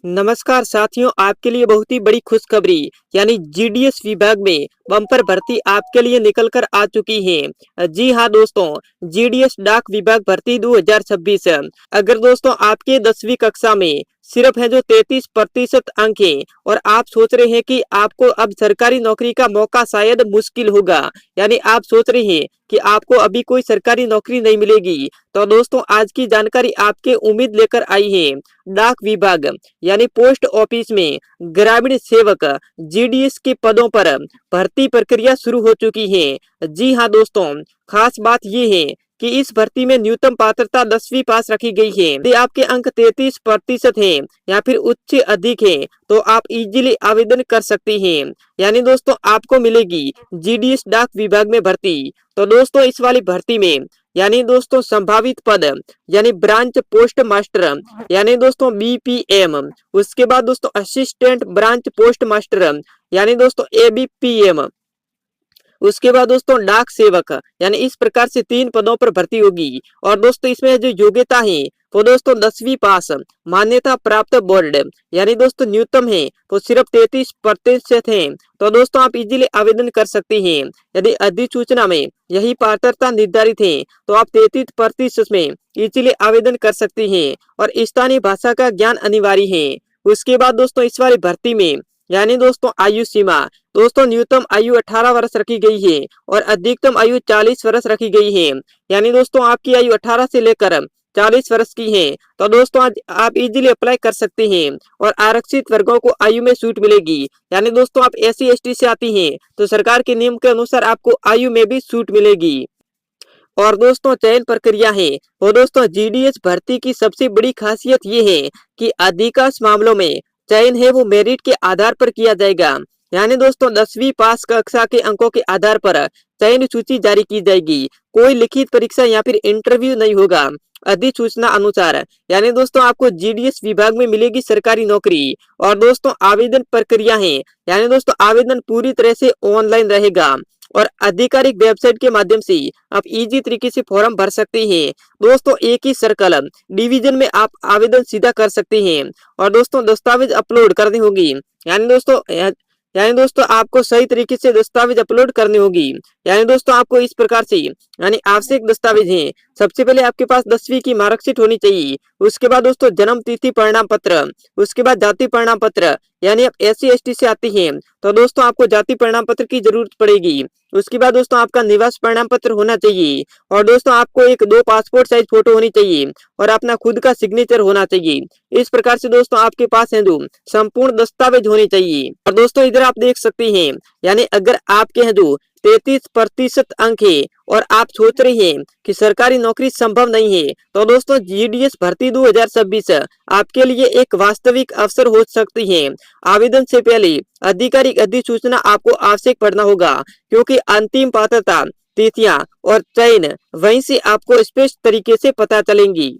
नमस्कार साथियों, आपके लिए बहुत ही बड़ी खुशखबरी यानी जीडीएस विभाग में बम्पर भर्ती आपके लिए निकल कर आ चुकी है। जी हाँ दोस्तों, जीडीएस डाक विभाग भर्ती 2026। अगर दोस्तों आपके 10वीं कक्षा में सिर्फ है जो 33% अंक है और आप सोच रहे हैं कि आपको अब सरकारी नौकरी का मौका शायद मुश्किल होगा, यानी आप सोच रहे हैं कि आपको अभी कोई सरकारी नौकरी नहीं मिलेगी, तो दोस्तों आज की जानकारी आपके उम्मीद लेकर आई है। डाक विभाग यानी पोस्ट ऑफिस में ग्रामीण सेवक जीडीएस के पदों पर भर्ती प्रक्रिया शुरू हो चुकी है। जी हाँ दोस्तों, खास बात ये है कि इस भर्ती में न्यूनतम पात्रता 10वीं पास रखी गई है। यदि आपके अंक 33% है या फिर उच्च अधिक है तो आप इजीली आवेदन कर सकते हैं, यानी दोस्तों आपको मिलेगी जीडीएस डाक विभाग में भर्ती। तो दोस्तों इस वाली भर्ती में यानी दोस्तों संभावित पद यानी ब्रांच पोस्ट मास्टर यानी दोस्तों बीपीएम, उसके बाद दोस्तों असिस्टेंट ब्रांच पोस्ट मास्टर यानी दोस्तों एबीपीएम, उसके बाद दोस्तों डाक सेवक, यानी इस प्रकार से 3 पदों पर भर्ती होगी। और दोस्तों इसमें जो योग्यता है वो दोस्तों 10वीं पास मान्यता प्राप्त बोर्ड, यानी दोस्तों न्यूनतम है वो सिर्फ 33% है। तो दोस्तों आप इजीली आवेदन कर सकते हैं। यदि अधिसूचना में यही पात्रता निर्धारित है तो आप 33% में इजीली आवेदन कर सकते हैं और स्थानीय भाषा का ज्ञान अनिवार्य है। उसके बाद दोस्तों इस वाली भर्ती में यानी दोस्तों आयु सीमा, दोस्तों न्यूनतम आयु 18 वर्ष रखी गई है और अधिकतम आयु 40 वर्ष रखी गई है, यानी दोस्तों आपकी आयु 18 से लेकर 40 वर्ष की है। तो दोस्तों आज आप इजीली अप्लाई कर सकते हैं और आरक्षित वर्गों को आयु में छूट मिलेगी, यानी दोस्तों आप एससी एसटी से आती हैं तो सरकार के नियम के अनुसार आपको आयु में भी छूट मिलेगी। और दोस्तों चयन प्रक्रिया है वो दोस्तों जीडीएस भर्ती की सबसे बड़ी खासियत ये है कि अधिकांश मामलों में चयन है वो मेरिट के आधार पर किया जाएगा, यानी दोस्तों 10वीं पास कक्षा के अंकों के आधार पर चयन सूची जारी की जाएगी। कोई लिखित परीक्षा या फिर इंटरव्यू नहीं होगा। अधिसूचना अनुसार यानी दोस्तों आपको जीडीएस विभाग में मिलेगी सरकारी नौकरी। और दोस्तों आवेदन प्रक्रिया है यानी दोस्तों आवेदन पूरी तरह से ऑनलाइन रहेगा और आधिकारिक वेबसाइट के माध्यम से आप इजी तरीके से फॉर्म भर सकते हैं। दोस्तों एक ही सर्कल डिवीजन में आप आवेदन सीधा कर सकते हैं और दोस्तों दस्तावेज अपलोड करने होगी, यानी दोस्तों आपको सही तरीके से दस्तावेज अपलोड करनी होगी। यानी दोस्तों आपको इस प्रकार से यानी आवश्यक दस्तावेज हैं। सबसे पहले आपके पास 10वीं की मार्कशीट होनी चाहिए, उसके बाद दोस्तों जन्म तिथि प्रमाण पत्र, उसके बाद जाति प्रमाण पत्र, यानी आप एससी एसटी से आती हैं तो दोस्तों आपको जाति प्रमाण पत्र की जरूरत पड़ेगी। उसके बाद दोस्तों आपका निवास प्रमाण पत्र होना चाहिए और दोस्तों आपको 2 पासपोर्ट साइज फोटो होनी चाहिए और अपना खुद का सिग्नेचर होना चाहिए। इस प्रकार से दोस्तों आपके पास है जो संपूर्ण दस्तावेज होने चाहिए। और दोस्तों इधर आप देख सकते हैं यानी अगर आपके हैं जो 33% अंक है और आप सोच रहे हैं कि सरकारी नौकरी संभव नहीं है तो दोस्तों जीडीएस भर्ती 2026 आपके लिए एक वास्तविक अवसर हो सकती है। आवेदन से पहले आधिकारिक अधिसूचना आपको आवश्यक पढ़ना होगा क्योंकि अंतिम पात्रता तिथियां और चयन वहीं से आपको स्पष्ट तरीके से पता चलेंगी।